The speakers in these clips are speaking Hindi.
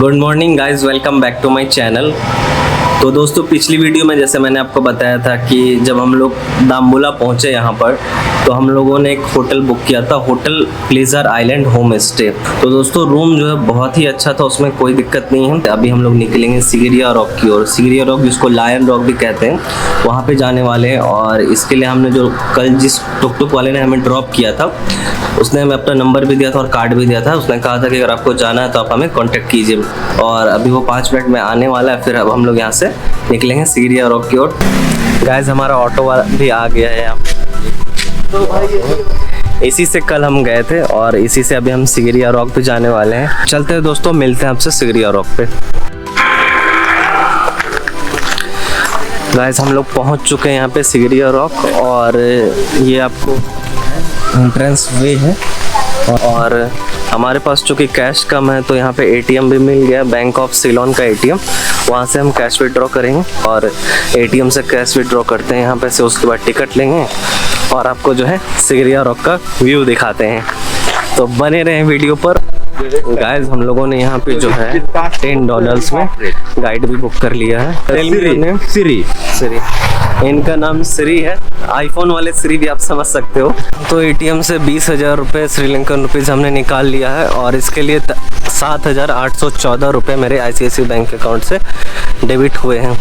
Good morning guys, welcome back to my channel. तो दोस्तों, पिछली वीडियो में जैसे मैंने आपको बताया था कि जब हम लोग दाम्बुला पहुंचे यहाँ पर तो हम लोगों ने एक होटल बुक किया था, hotel pleasure island home stay. तो दोस्तों रूम जो है बहुत ही अच्छा था, उसमें कोई दिक्कत नहीं है। अभी हम लोग निकलेंगे सिगिरिया रॉक की ओर। सिगिरिया रॉक जिसको लायन रॉक भी कहते हैं, वहाँ पे जाने वाले हैं। और इसके लिए हमने जो कल जिस टुक टुक वाले ने हमें ड्रॉप किया था उसने हमें अपना नंबर भी दिया था और कार्ड भी दिया था। उसने कहा था कि अगर आपको जाना है तो आप हमें कांटेक्ट कीजिए। और अभी वो 5 मिनट में आने वाला है। फिर अब हम लोग यहाँ से निकलेंगे सिगिरिया रॉक की ओर। गाइस, हमारा ऑटो वाला भी आ गया है यहाँ। तो भाई इसी से कल हम गए थे और इसी से अभी हम सिगिरिया रॉक पे जाने वाले हैं। चलते हैं दोस्तों, मिलते हैं आपसे सिगिरिया रॉक पे। गाइस, हम लोग पहुँच चुके हैं यहाँ पे सिगिरिया रॉक और ये आपको एंट्रेंस वे है। और हमारे पास चूँकि कैश कम है तो यहाँ पे एटीएम भी मिल गया, बैंक ऑफ सिलोन का एटीएम। वहाँ से हम कैश विड्रॉ करेंगे और एटीएम से कैश विड्रॉ करते हैं यहाँ पे से। उसके बाद टिकट लेंगे और आपको जो है सिगिरिया रॉक का व्यू दिखाते हैं। तो बने रहें वीडियो पर। गाइस, हम लोगों ने यहाँ पे जो है $10 में गाइड भी बुक कर लिया है। सिरी, इनका नाम सिरी है। आईफोन वाले सिरी भी आप समझ सकते हो। तो एटीएम से 20,000 रुपये श्रीलंकन रुपीज़ हमने निकाल लिया है और इसके लिए 7,814 रुपये मेरे ICICI बैंक अकाउंट से डेबिट हुए हैं।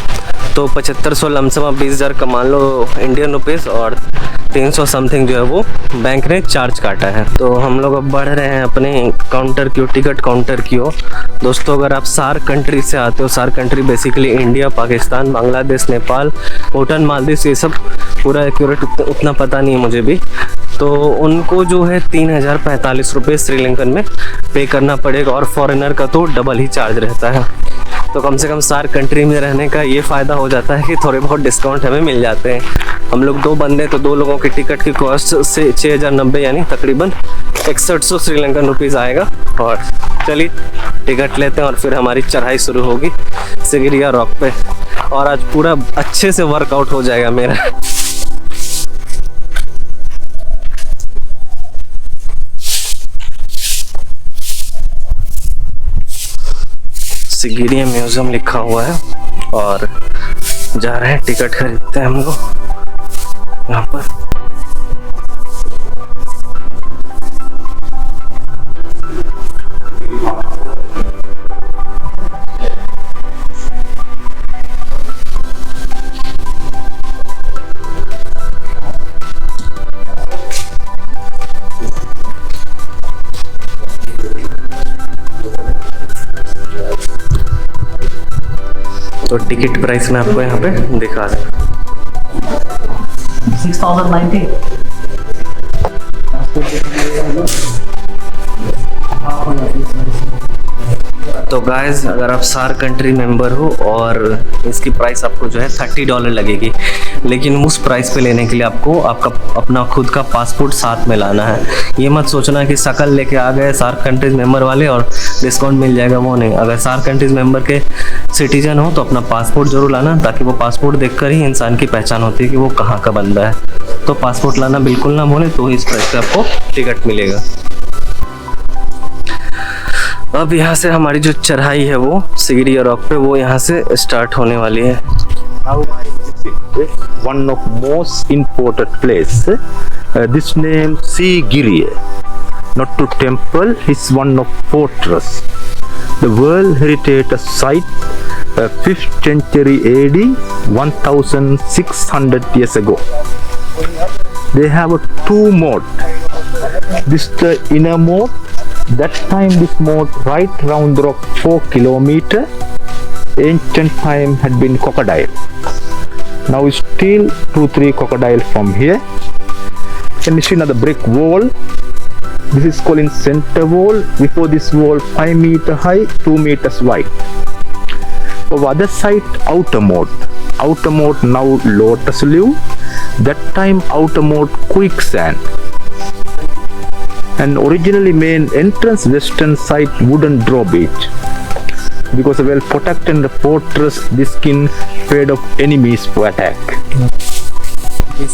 तो 7500 लमसम आप 20,000 का मान लो इंडियन रुपीज़ और 300 समथिंग जो है वो बैंक ने चार्ज काटा है। तो हम लोग अब बढ़ रहे हैं अपने काउंटर की ओर, टिकट काउंटर की ओर। दोस्तों, अगर आप सार्क कंट्री से आते हो, SAARC country basically India, Pakistan, Bangladesh, Nepal, Bhutan, Maldives, ये सब पूरा एक्यूरेट उतना पता नहीं है मुझे भी। तो उनको जो है 3,045 रुपये श्रीलंकन में पे करना पड़ेगा और फॉरेनर का तो डबल ही चार्ज रहता है। तो कम से कम सार्क कंट्री में रहने का ये फ़ायदा हो जाता है कि थोड़े बहुत डिस्काउंट हमें मिल जाते हैं। हम लोग 2 बंदे तो 2 लोगों की टिकट की कॉस्ट से 6,090 यानी तकरीबन 6100 श्रीलंकन रुपीज़ आएगा। और चलिए टिकट लेते हैं और फिर हमारी चढ़ाई शुरू होगी सिगिरिया रॉक पे। और आज पूरा अच्छे से वर्कआउट हो जाएगा मेरा। सिगिरिया म्यूजियम लिखा हुआ है और जा रहे हैं, टिकट खरीदते हैं हम लोग यहाँ पर। तो टिकट प्राइस मैं आपको यहाँ पे दिखा दूँ। 6,090। तो गाइस, अगर आप सार्क कंट्री मेंबर हो और इसकी प्राइस आपको जो है $30 लगेगी, लेकिन उस प्राइस पे लेने के लिए आपको आपका अपना खुद का पासपोर्ट साथ में लाना है। ये मत सोचना कि शकल लेके आ गए सार्क कंट्रीज मेंबर वाले और डिस्काउंट मिल जाएगा, वो नहीं। अगर सार्क कंट्रीज मेंबर के सिटीजन हो तो अपना पासपोर्ट जरूर लाना, ताकि वो पासपोर्ट देखकर ही इंसान की पहचान होती है कि वो कहाँ का बंदा है। तो पासपोर्ट लाना बिल्कुल ना भूलें, तो इस प्राइस पे आपको टिकट मिलेगा। अब यहाँ से हमारी जो चढ़ाई है वो सिगिरिया रॉक पे वो यहाँ से स्टार्ट होने वाली है। One of most important place. This name Sigiriya, not to temple, is one of fortress. The World Heritage Site, 5th century AD, 1,600 years ago. They have 2 moat. This the inner moat. That time this moat right round the rock 4 kilometer. Ancient time had been crocodile. Now still 2-3 crocodile from here. Can you see another brick wall? This is called in center wall. Before this wall 5 meter high, 2 meters wide. Over other side outer moat. Outer moat now lotus leaf. That time outer moat quicksand. And originally main entrance western side wooden drawbridge. Because well protected the fortress, this skin feared of enemies for attack.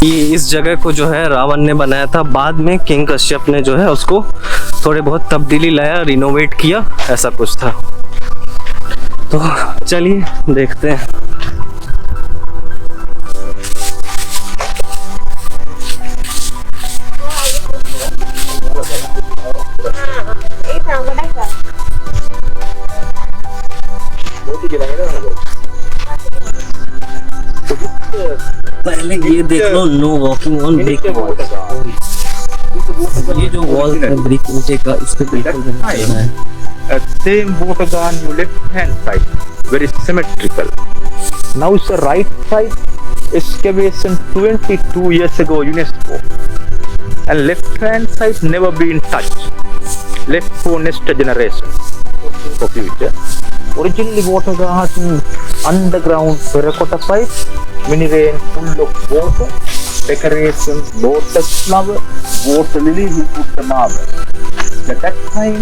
इस जगह को जो है रावण ने बनाया था, बाद में किंग कश्यप ने जो है उसको थोड़े बहुत तब्दीली लाया, रिनोवेट किया, ऐसा कुछ था। तो चलिए देखते हैं। पहले ये देख लो, no walking on brick walls. ये जो वॉल है ब्रिक ऊंचे का, इस पे बिल्कुल भी नहीं चलना है। Same water gun your left hand side, very symmetrical. Now it's the right side excavation 22 years ago UNESCO, and left hand side never been touched, left for next generation for future. Originally water garden underground terracotta pipe, mini rain full of water, decoration, lotus flower, water lily, we put the marble. At that time,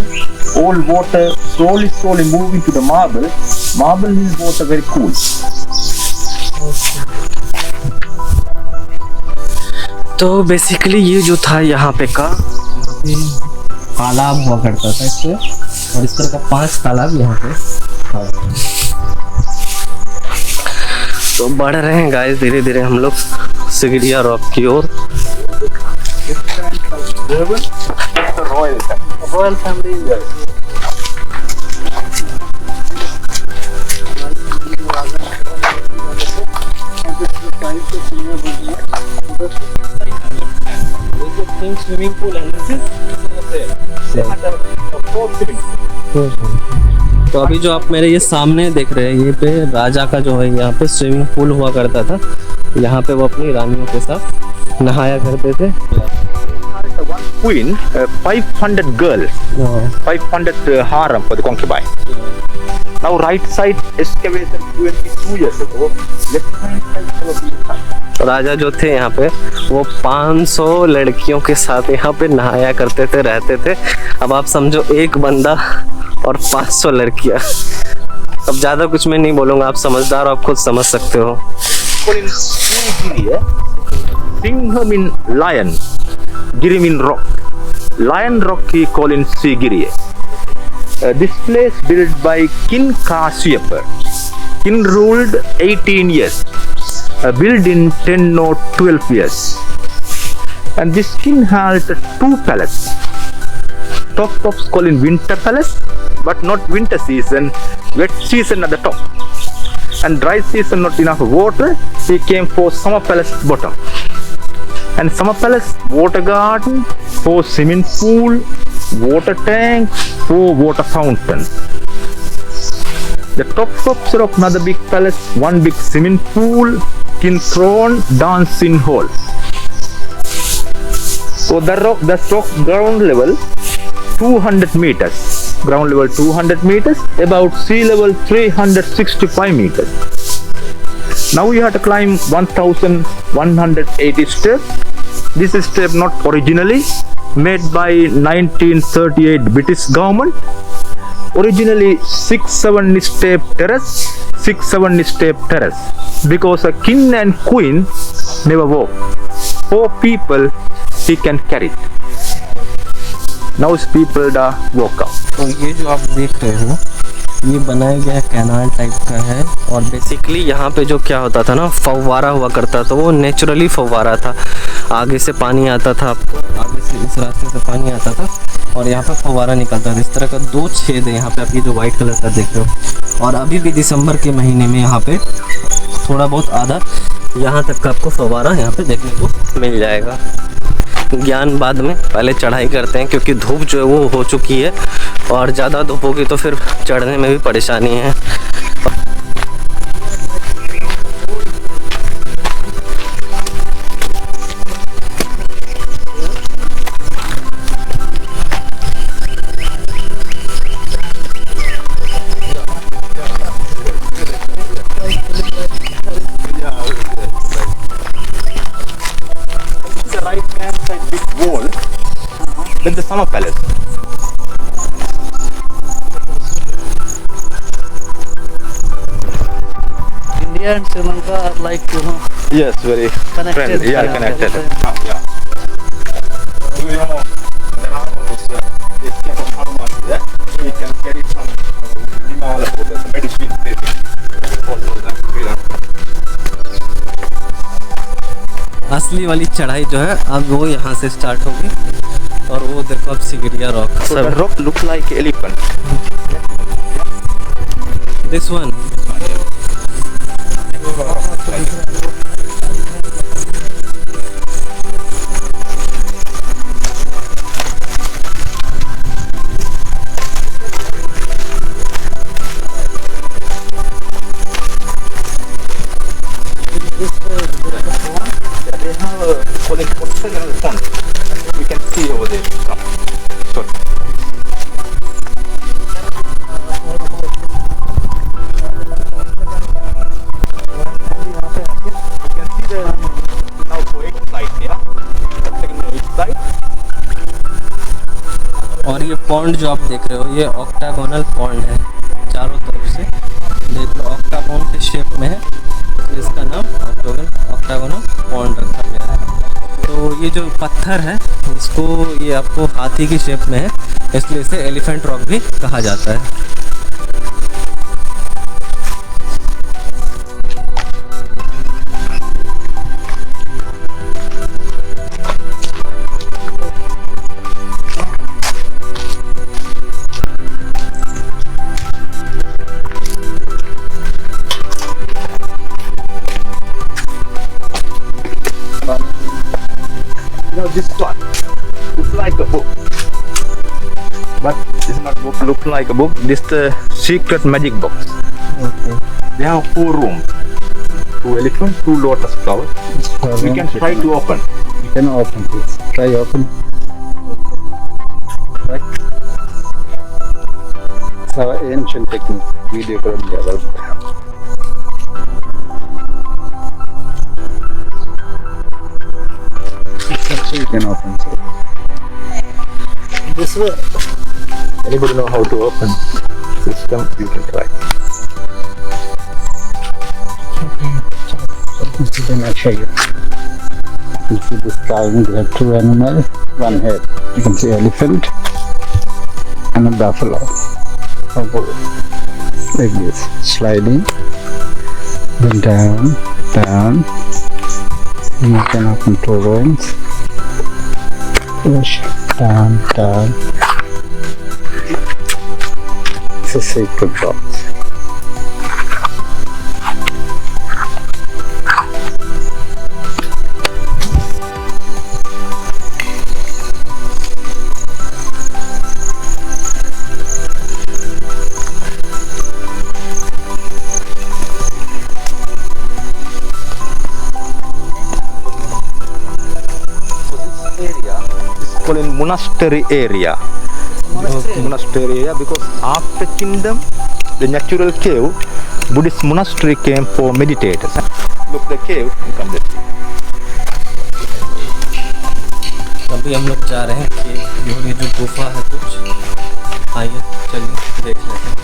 all water slowly moving to the marble. Marble is water very cool. तो बेसिकली ये जो था यहाँ पे का तालाब हुआ करता था इससे, और इस तरह का 5 तालाब यहाँ पे था। तो बढ़ रहे हैं गाइस धीरे धीरे हम लोग सिगिरिया रॉक की ओर। Royal family is there. Swimming pool and this is तो अभी जो आप मेरे ये सामने देख रहे हैं, ये पे राजा का जो है यहाँ पे स्विमिंग पूल हुआ करता था। यहाँ पे वो अपनी रानियों के साथ नहाया करते थे। one queen, 500 girls, 500 harem for the concubine. Now right side excavation 22 years ago, left hand side never been touched. राजा जो थे यहाँ पे वो 500 लड़कियों के साथ यहाँ पे नहाया करते थे, रहते थे। अब आप समझो एक बंदा और 500 लड़कियाँ। अब ज्यादा कुछ मैं नहीं बोलूँगा, आप समझदार हो, आप खुद समझ सकते हो। Singham mean lion, Giri mean rock. Lion rock he call in Sigiriye. This place built by King Kashyapa. King ruled 18 years. Built in 10 or 12 years. And this king had 2 palaces. Top of call in winter palace, but not winter season, wet season at the top. And dry season not enough water, he came for summer palace bottom. And summer palace water garden, 4 swimming pool, water tank, 4 water fountain. The top floor of another big palace, 1 big swimming pool, king throne, dancing hall. So the rock ground level 200 meters, ground level 200 meters, about sea level 365 meters. Now we have to climb 1180 steps. This is step not originally made by 1938 British government. Originally 6-7 step terrace, 6-7 step terrace, because a king and queen never walk. 4 people he can carry it. Now people da walk up. तो ये जो आप देख रहे हो ये बनाया गया कैनाल टाइप का है, और बेसिकली यहाँ पे जो क्या होता था ना, फव्वारा हुआ करता था। वो नेचुरली फव्वारा था, आगे से पानी आता था, आपको आगे से इस रास्ते से पानी आता था और यहाँ पे फव्वारा निकलता था। इस तरह का 2 छेद है यहाँ पे, आप ये जो वाइट कलर का देख रहे हो। और अभी भी दिसंबर के महीने में यहाँ पे थोड़ा बहुत आधा यहाँ तक का आपको फव्वारा यहाँ पे देखने को मिल जाएगा। ज्ञान बाद में, पहले चढ़ाई करते हैं क्योंकि धूप जो है वो हो चुकी है, और ज़्यादा धूप होगी तो फिर चढ़ने में भी परेशानी है। Then the summer palace. India and Sri Lanka are like, Yes, very connected. friendly. Yeah, Yeah, connected. yeah. Yeah. Do you know the escape of Hanuman? Yeah, we can carry some Himalaya, the medicine. असली वाली चढ़ाई जो है अब वो यहाँ से स्टार्ट होगी। और वो देखो अब Sigiriya rock So the rock look like elephant. This one. They have a octagonal pond. You can see over there. So, you can see the now for each side, yeah. Octagonal each side. और ये पॉन्ड जो आप देख रहे हो ये ऑक्टागोनल पॉन्ड है, चारों तरफ से देख लो ऑक्टागोन के शेप में है, तो इसका नाम ऑक्टागोनल पॉन्ड रखा गया है। तो ये जो पत्थर है इसको ये आपको हाथी की शेप में है, इसलिए इसे एलिफेंट रॉक भी कहा जाता है। You know this one looks like a book, but it's not book. Look like a book. This the secret magic box. Okay. They have 4 rooms, 2 elephants, 2 lotus flowers. We can try to open. You can open this. Try open. Right. It's our ancient technique. Video from the other. You can open. This way. Anybody know how to open system? You can try. Then I'll show you. You can see this drawing. There are 2 animals, 1 head. You can see elephant and a buffalo. Like this, sliding, then down, down. And you can open 2 rooms. Push down, down. It's a secret box. In monastery area. Monastery area because after kingdom, the natural cave, Buddhist monastery came for meditators. Look the cave, you come there. अभी हम लोग जा रहे हैं कि ये जो गुफा है कुछ, आइए चलिए देख लेते हैं।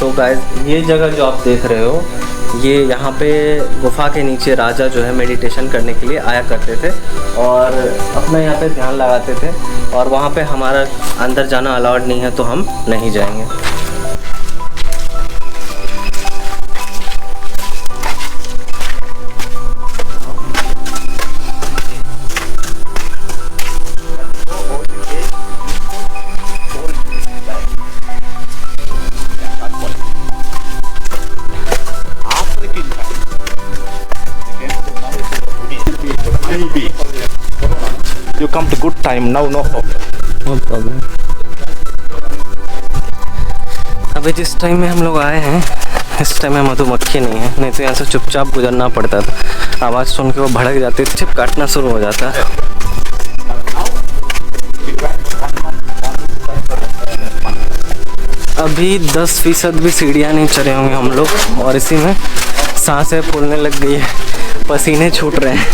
तो गाइस ये जगह जो आप देख रहे हो ये यहाँ पे गुफा के नीचे राजा जो है मेडिटेशन करने के लिए आया करते थे और अपना यहाँ पे ध्यान लगाते थे, और वहाँ पे हमारा अंदर जाना अलाउड नहीं है तो हम नहीं जाएंगे। You come to good time now, no problem. No problem. अभी जिस टाइम में हम लोग आए हैं इस टाइम में मधुमक्खी नहीं है, नहीं तो यहाँ से चुपचाप गुजरना पड़ता था। आवाज़ सुन के वो भड़क जाती, छिप काटना शुरू हो जाता है। अभी 10% भी सीढ़ियाँ नहीं चढ़े होंगे हम लोग, और इसी में सांसें फूलने लग गई है, पसीने छूट रहे हैं।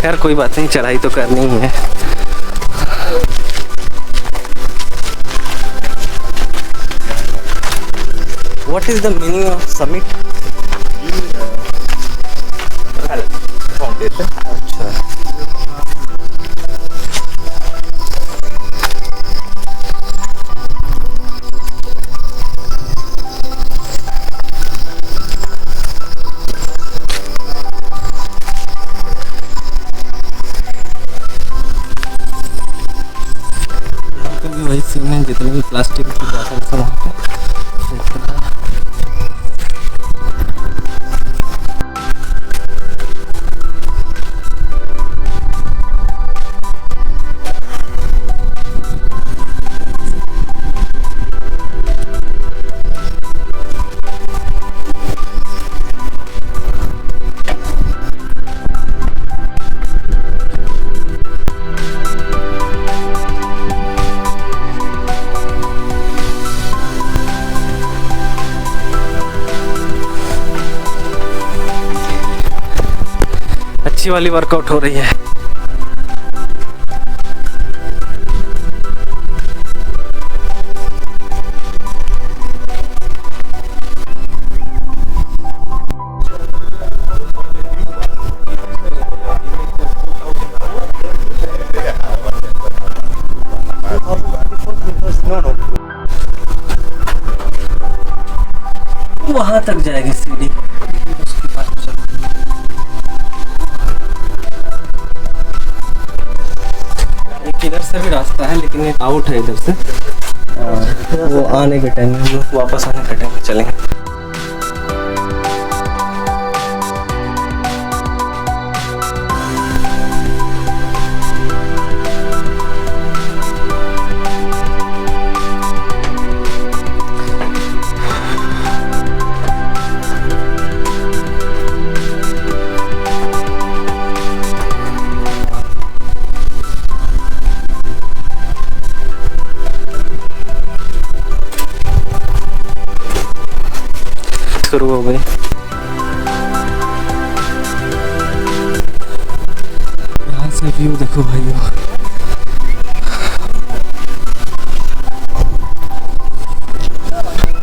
खैर कोई बात नहीं, चढ़ाई तो करनी ही है। What is the meaning of summit? Foundation. अच्छा, यहाँ पे भी वही सीन है, जितने भी प्लास्टिक की बॉटल सब वहाँ पे फेंक रहा है। अच्छी वाली वर्कआउट हो रही है। वहां तक जाएगी सीढ़ी, उसके बाद चल। एक इधर से भी रास्ता है, लेकिन ये आउट है इधर से। और वो आने के टाइम में, हम लोग वापस आने के टाइम में चलेंगे। शुरू हो गई। यहाँ से व्यू देखो भाइयों,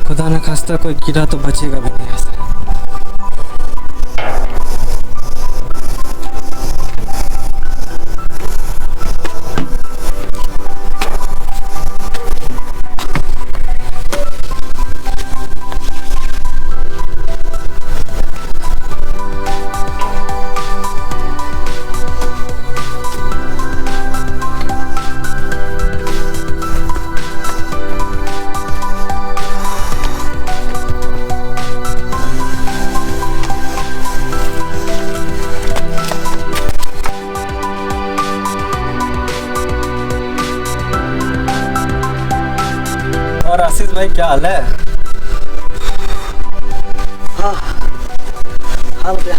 खुदा न खास्ता कोई गिरा तो बचेगा भी नहीं ऐसे। और आशीष भाई क्या हाल है?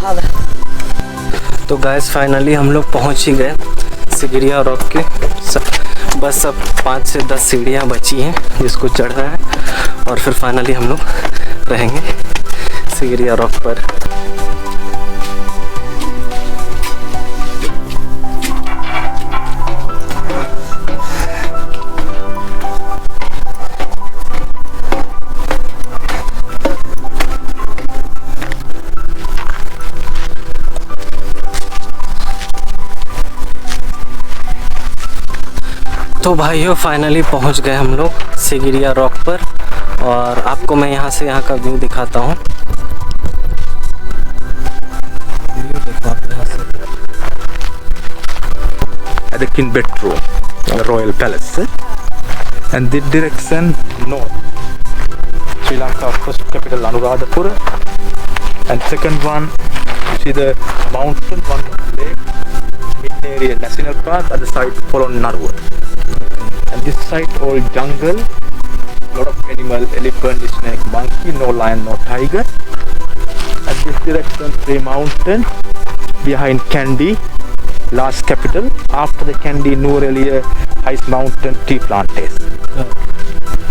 हाल है। तो गाइस फाइनली हम लोग पहुंच ही गए सिगिरिया रॉक के। बस अब 5 से 10 सीढ़ियाँ बची हैं जिसको चढ़ना है, और फिर फाइनली हम लोग रहेंगे सिगिरिया रॉक पर। तो भाइयों फाइनली पहुंच गए हम लोग सिगिरिया रॉक पर, और आपको मैं यहाँ से यहाँ का व्यू दिखाता हूँ। देखो आप यहाँ से At the Kinbetro Royal Palace, and the direction north. Sri Lanka first capital Anuradhapura, and second one you see the mountain, one lake, Mid-Area National Park, other side Polonnaruwa. And this side all jungle, lot of animal, elephant, snake, monkey, no lion, no tiger. And this direction three mountain, behind Kandy, last capital. After the Kandy, Nuwara, highest mountain, tea plantation.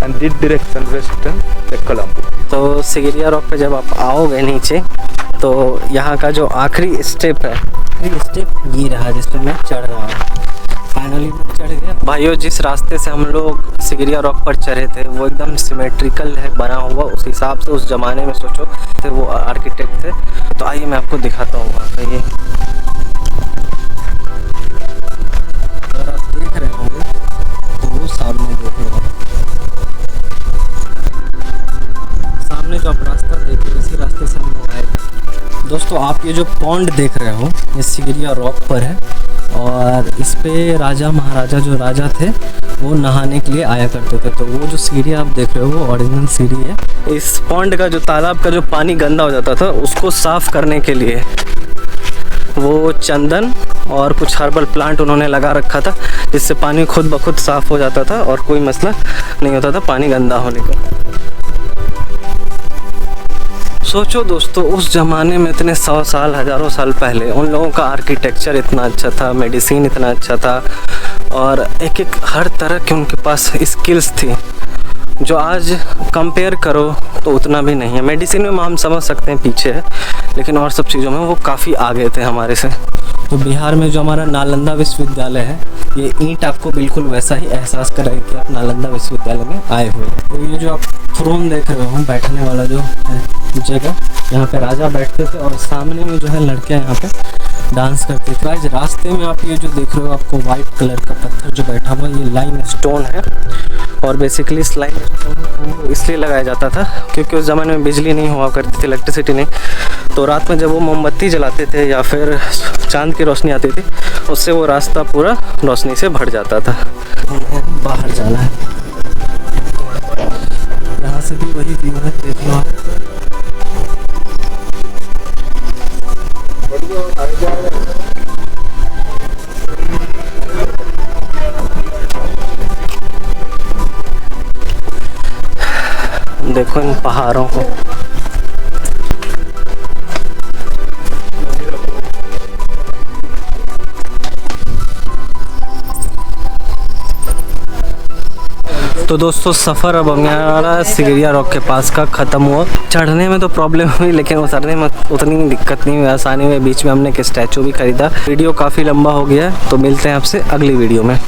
And this direction western, the Colombo. तो सिगिरिया रॉक पे जब आप आओगे नीचे तो यहाँ का जो आखिरी स्टेप है, स्टेप ये रहा जिस पे मैं चढ़ रहा हूँ। फाइनली मैं चढ़ गया भाइयों। जिस रास्ते से हम लोग सिगिरिया रॉक पर चढ़े थे वो एकदम सिमेट्रिकल है बना हुआ, उस हिसाब से उस ज़माने में सोचो थे वो आर्किटेक्ट थे। तो आइए मैं आपको दिखाता हूँ वहाँ का। ये अगर आप देख रहे होंगे तो वो सामने देख रहे हो, सामने जो आप रास्ता देख रहे हो इसी रास्ते से हम लोग आए थे। दोस्तों आप ये जो पॉन्ड देख रहे हो ये सिगिरिया रॉक पर है और इस पे राजा महाराजा जो राजा थे वो नहाने के लिए आया करते थे। तो वो जो सीढ़ी आप देख रहे हो वो ओरिजिनल सीढ़ी है। इस पॉन्ड का जो तालाब का जो पानी गंदा हो जाता था उसको साफ़ करने के लिए वो चंदन और कुछ हर्बल प्लांट उन्होंने लगा रखा था, जिससे पानी खुद ब खुद साफ़ हो जाता था और कोई मसला नहीं होता था पानी गंदा होने का। सोचो दोस्तों उस ज़माने में इतने 100 साल हज़ारों साल पहले उन लोगों का आर्किटेक्चर इतना अच्छा था, मेडिसिन इतना अच्छा था और एक एक हर तरह के उनके पास स्किल्स थी जो आज कंपेयर करो तो उतना भी नहीं है। मेडिसिन में हम समझ सकते हैं पीछे है, लेकिन और सब चीज़ों में वो काफ़ी आगे थे हमारे से। तो बिहार में जो हमारा नालंदा विश्वविद्यालय है ये ईंट आपको बिल्कुल वैसा ही एहसास कराएगी कि आप नालंदा विश्वविद्यालय में आए हुए हैं। तो ये जो आप थ्रोन देख रहे हो बैठने वाला जो है जगह, यहाँ पे राजा बैठते थे और सामने में जो है लड़कियाँ यहाँ पे डांस करती थी। आज रास्ते में आप ये जो देख रहे हो आपको वाइट कलर का पत्थर जो बैठा हुआ ये लाइम स्टोन है और बेसिकली इस लाइम स्टोन को इसलिए लगाया जाता था क्योंकि उस ज़माने में बिजली नहीं हुआ करती थी, इलेक्ट्रिसिटी नहीं। तो रात में जब वो मोमबत्ती जलाते थे या फिर चांद की रोशनी आती थी उससे वो रास्ता पूरा रोशनी से भर जाता था। बाहर जाना है, यहाँ से भी वही व्यू है, देख लो आप। देखो इन पहाड़ों को। तो दोस्तों सफ़र अब हमारा सिगिरिया रॉक के पास का ख़त्म हुआ। चढ़ने में तो प्रॉब्लम हुई लेकिन उतरने में उतनी दिक्कत नहीं हुई, आसानी हुई। बीच में हमने एक स्टैचू भी ख़रीदा। वीडियो काफ़ी लंबा हो गया है तो मिलते हैं आपसे अगली वीडियो में।